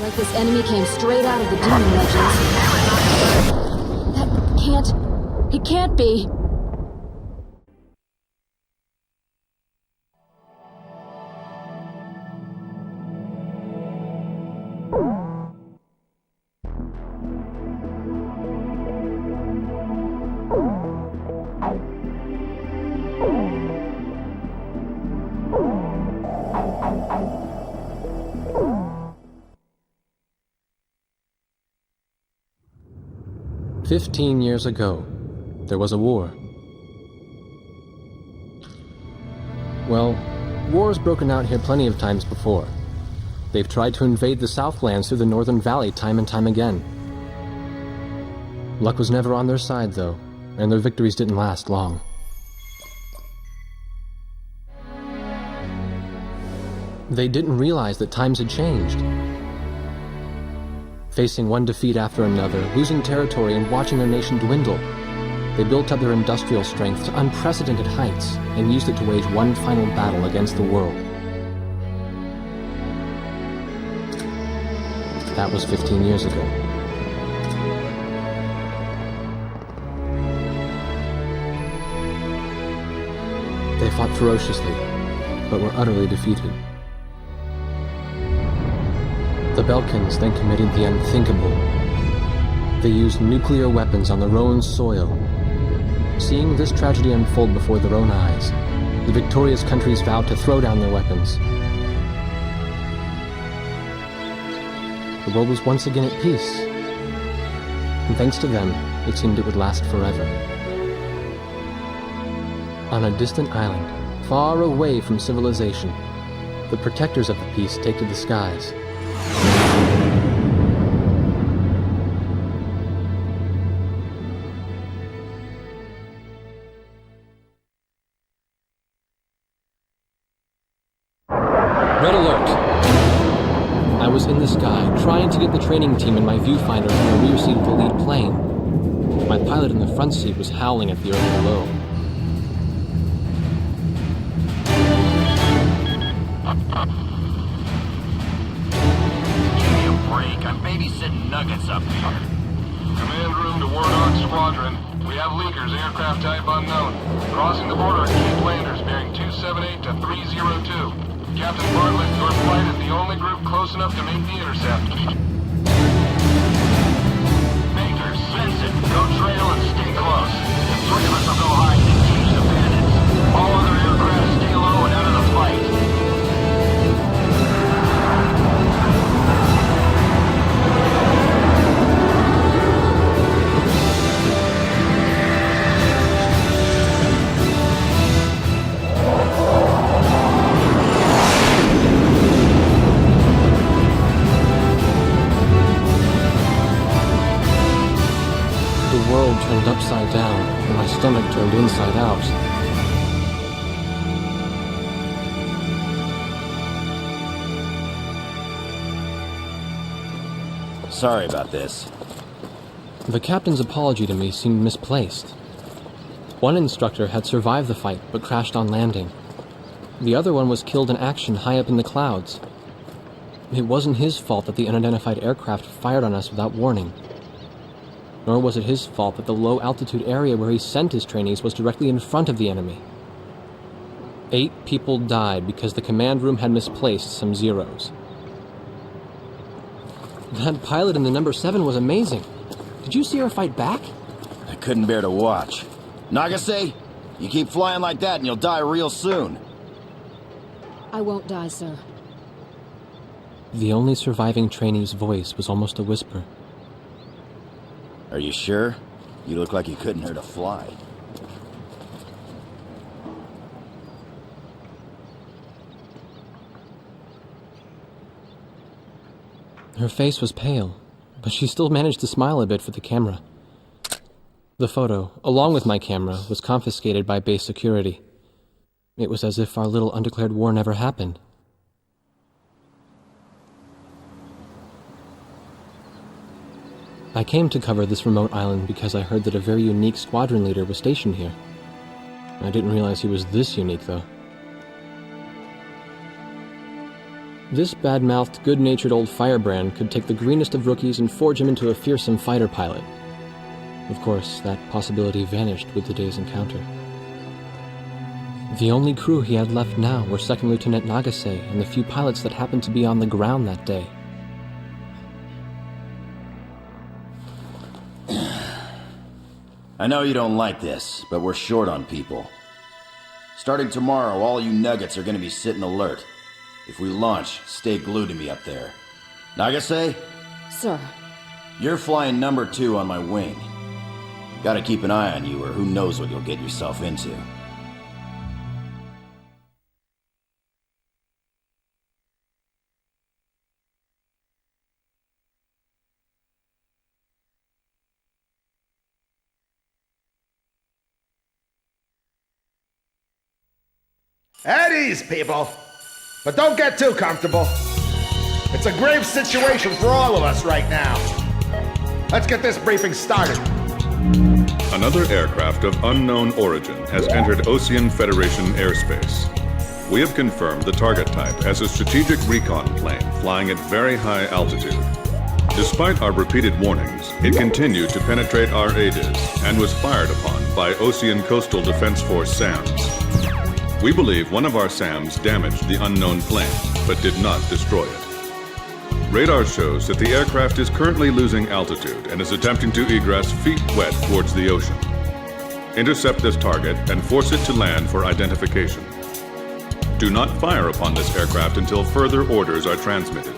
Like this enemy came straight out of the demon legends. That can't... It can't be. "15 years ago, there was a war. Well, war's broken out here plenty of times before. They've tried to invade the Southlands through the Northern Valley time and time again. Luck was never on their side, though, and their victories didn't last long. They didn't realize that times had changed. Facing one defeat after another, losing territory and watching their nation dwindle, they built up their industrial strength to unprecedented heights and used it to wage one final battle against the world. That was 15 years ago. They fought ferociously, but were utterly defeated. The Belkans then committed the unthinkable. They used nuclear weapons on their own soil. Seeing this tragedy unfold before their own eyes, the victorious countries vowed to throw down their weapons. The world was once again at peace, and thanks to them, it seemed it would last forever. On a distant island, far away from civilization, the protectors of the peace take to the skies. Red alert! I was in the sky, trying to get the training team in my viewfinder from the rear seat of the lead plane. My pilot in the front seat was howling at the earth below. Give me a break. I'm babysitting nuggets up here. Command room to Ward Dog Squadron. We have leakers, aircraft type unknown. Crossing the border at Cape Landers, bearing 278 to 302. Captain Bartlett, your flight is the only group close enough to make the intercept. Baker, sense it. Go trail and stay close. The three of us will go high and engage the bandits. All other aircraft stay low and out of the fight. The world turned upside down, and my stomach turned inside out. Sorry about this. The captain's apology to me seemed misplaced. One instructor had survived the fight, but crashed on landing. The other one was killed in action high up in the clouds. It wasn't his fault that the unidentified aircraft fired on us without warning. Nor was it his fault that the low-altitude area where he sent his trainees was directly in front of the enemy. 8 people died because the command room had misplaced some zeros. That pilot in the number 7 was amazing. Did you see her fight back? I couldn't bear to watch. Nagase, you keep flying like that and you'll die real soon. I won't die, sir. The only surviving trainee's voice was almost a whisper. Are you sure? You look like you couldn't hurt a fly. Her face was pale, but she still managed to smile a bit for the camera. The photo, along with my camera, was confiscated by base security. It was as if our little undeclared war never happened. I came to cover this remote island because I heard that a very unique squadron leader was stationed here. I didn't realize he was this unique, though. This bad-mouthed, good-natured old firebrand could take the greenest of rookies and forge him into a fearsome fighter pilot. Of course, that possibility vanished with the day's encounter. The only crew he had left now were Second Lieutenant Nagase and the few pilots that happened to be on the ground that day. I know you don't like this, but we're short on people. Starting tomorrow, all you nuggets are gonna be sitting alert. If we launch, stay glued to me up there. Nagase? Sir. You're flying number 2 on my wing. Gotta keep an eye on you, or who knows what you'll get yourself into. At ease, people. But don't get too comfortable. It's a grave situation for all of us right now. Let's get this briefing started. Another aircraft of unknown origin has entered Ocean Federation airspace. We have confirmed the target type as a strategic recon plane flying at very high altitude. Despite our repeated warnings, it continued to penetrate our ADIS and was fired upon by Ocean Coastal Defense Force SAMs. We believe one of our SAMs damaged the unknown plane, but did not destroy it. Radar shows that the aircraft is currently losing altitude and is attempting to egress feet wet towards the ocean. Intercept this target and force it to land for identification. Do not fire upon this aircraft until further orders are transmitted.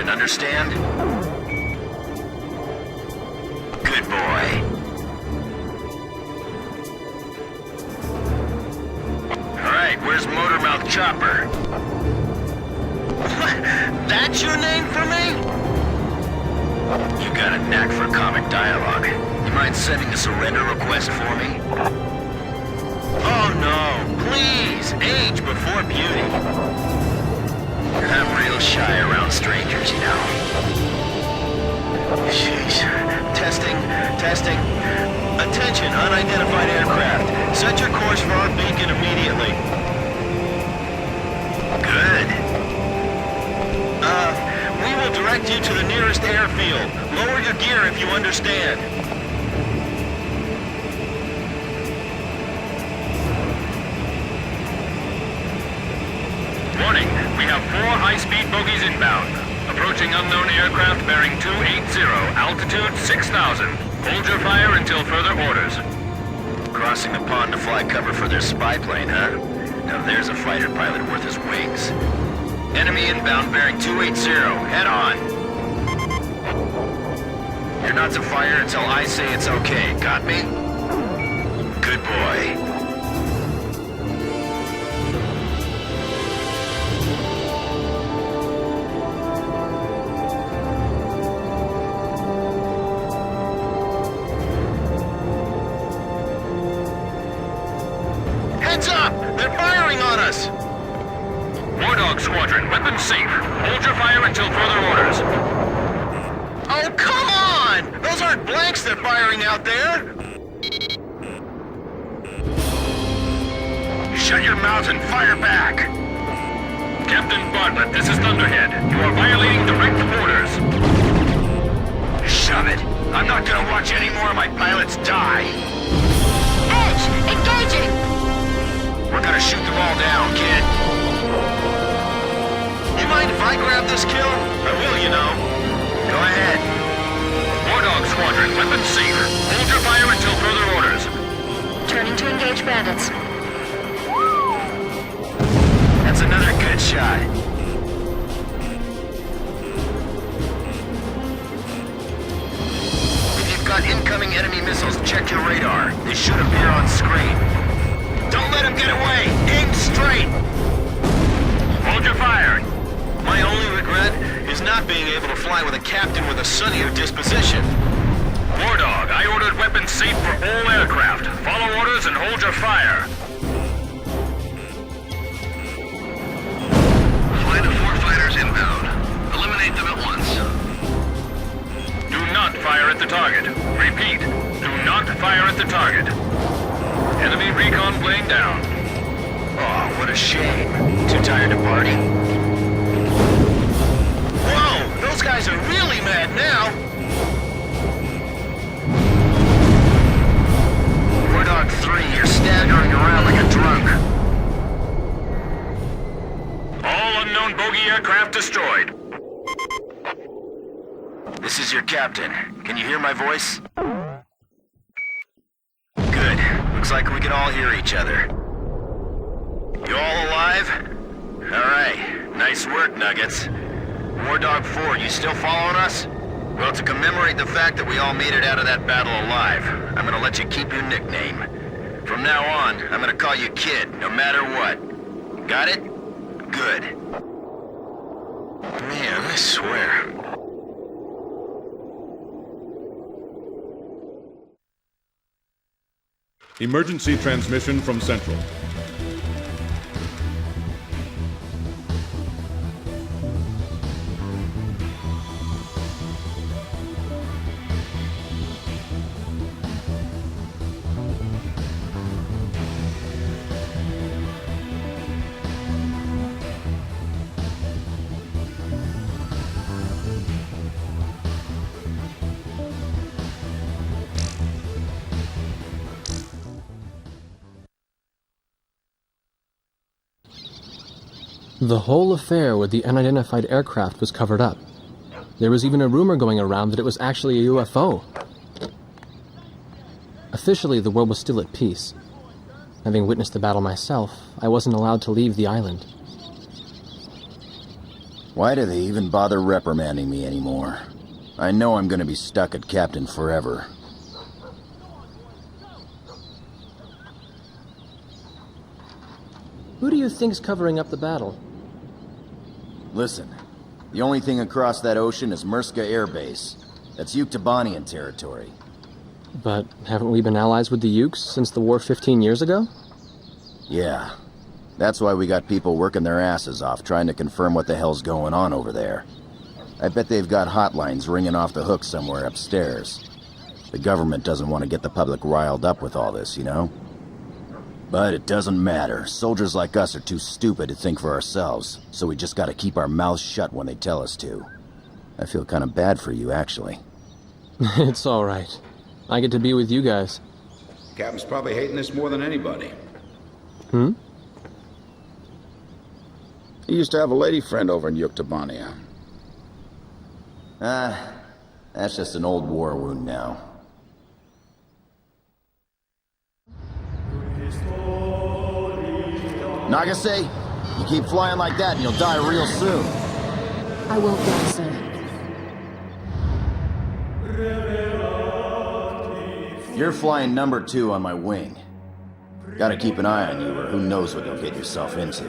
Understand? Good boy. Alright, where's Motormouth Chopper? That's your name for me? You got a knack for comic dialogue. You mind sending a surrender request for me? Oh no, please, age before beauty. I'm real shy around strangers, you know. Jeez. Testing. Attention, unidentified aircraft. Set your course for our beacon immediately. Good. We will direct you to the nearest airfield. Lower your gear if you understand. Warning, we have 4 high-speed bogies inbound. Approaching unknown aircraft bearing 280, altitude 6,000. Hold your fire until further orders. Crossing the pond to fly cover for their spy plane, huh? Now there's a fighter pilot worth his wings. Enemy inbound bearing 280, head on. You're not to fire until I say it's okay, got me? Good boy. firing on us! War Dog Squadron, weapons safe. Hold your fire until further orders. Oh, come on! Those aren't blanks they're firing out there! Shut your mouth and fire back! Captain Bartlett, this is Thunderhead. You are violating direct orders. Shove it! I'm not gonna watch any more of my pilots die! Edge! Engaging! We're gonna shoot them all down, kid. You mind if I grab this kill? I will, you know. Go ahead. War Dog Squadron, weapons safe. Hold your fire until further orders. Turning to engage bandits. That's another good shot. If you've got incoming enemy missiles, check your radar. They should appear on screen. Don't let him get away! Aim straight! Hold your fire! My only regret is not being able to fly with a captain with a sunnier disposition. War Dog, I ordered weapons safe for all aircraft. Follow orders and hold your fire. Flight of 4 fighters inbound. Eliminate them at once. Do not fire at the target. Repeat, do not fire at the target. Enemy recon plane down. Oh, what a shame. Too tired to party? Whoa! Those guys are really mad now! War Dog 3, you're staggering around like a drunk. All unknown bogey aircraft destroyed. This is your captain. Can you hear my voice? Good. Looks like we can all hear each other. You all alive? Alright. Nice work, Nuggets. War Dog 4, you still following us? Well, to commemorate the fact that we all made it out of that battle alive, I'm gonna let you keep your nickname. From now on, I'm gonna call you Kid, no matter what. Got it? Good. Man, I swear. Emergency transmission from Central. The whole affair with the unidentified aircraft was covered up. There was even a rumor going around that it was actually a UFO. Officially, the world was still at peace. Having witnessed the battle myself, I wasn't allowed to leave the island. Why do they even bother reprimanding me anymore? I know I'm gonna be stuck at Captain forever. Who do you think's covering up the battle? Listen, the only thing across that ocean is Murska Air Base. That's Uccelli territory. But haven't we been allies with the Ukes since the war 15 years ago? Yeah. That's why we got people working their asses off trying to confirm what the hell's going on over there. I bet they've got hotlines ringing off the hook somewhere upstairs. The government doesn't want to get the public riled up with all this, you know? But it doesn't matter. Soldiers like us are too stupid to think for ourselves, so we just gotta keep our mouths shut when they tell us to. I feel kind of bad for you, actually. It's all right. I get to be with you guys. Captain's probably hating this more than anybody. Hmm? He used to have a lady friend over in Uccelli. That's just an old war wound now. Nagase, you keep flying like that and you'll die real soon. I won't die, sir. You're flying number 2 on my wing. Gotta keep an eye on you or who knows what you'll get yourself into.